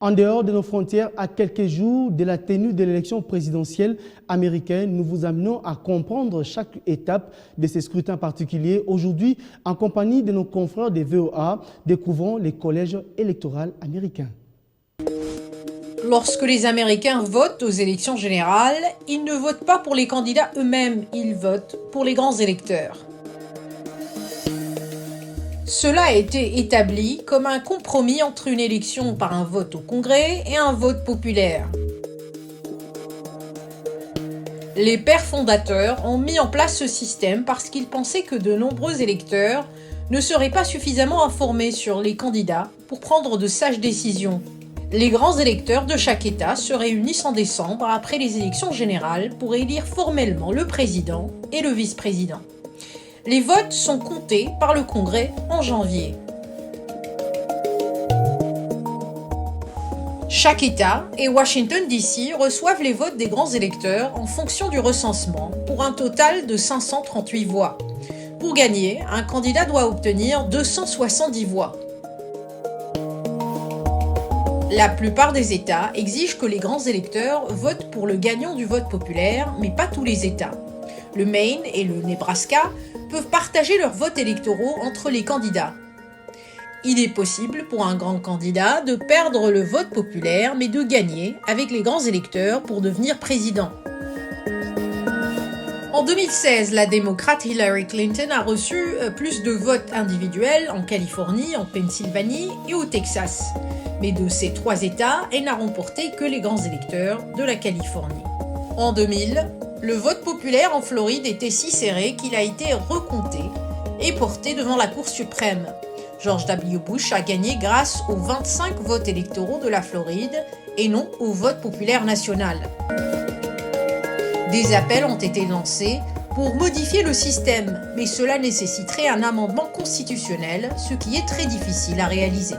En dehors de nos frontières, à quelques jours de la tenue de l'élection présidentielle américaine, nous vous amenons à comprendre chaque étape de ces scrutins particuliers. Aujourd'hui, en compagnie de nos confrères des VOA, découvrons les collèges électoraux américains. Lorsque les Américains votent aux élections générales, ils ne votent pas pour les candidats eux-mêmes, ils votent pour les grands électeurs. Cela a été établi comme un compromis entre une élection par un vote au Congrès et un vote populaire. Les pères fondateurs ont mis en place ce système parce qu'ils pensaient que de nombreux électeurs ne seraient pas suffisamment informés sur les candidats pour prendre de sages décisions. Les grands électeurs de chaque État se réunissent en décembre après les élections générales pour élire formellement le président et le vice-président. Les votes sont comptés par le Congrès en janvier. Chaque État et Washington DC reçoivent les votes des grands électeurs en fonction du recensement pour un total de 538 voix. Pour gagner, un candidat doit obtenir 270 voix. La plupart des États exigent que les grands électeurs votent pour le gagnant du vote populaire, mais pas tous les États. Le Maine et le Nebraska peuvent partager leurs votes électoraux entre les candidats. Il est possible pour un grand candidat de perdre le vote populaire, mais de gagner avec les grands électeurs pour devenir président. En 2016, la démocrate Hillary Clinton a reçu plus de votes individuels en Californie, en Pennsylvanie et au Texas. Mais de ces trois États, elle n'a remporté que les grands électeurs de la Californie. En 2000, le vote populaire en Floride était si serré qu'il a été recompté et porté devant la Cour suprême. George W. Bush a gagné grâce aux 25 votes électoraux de la Floride et non au vote populaire national. Des appels ont été lancés pour modifier le système, mais cela nécessiterait un amendement constitutionnel, ce qui est très difficile à réaliser.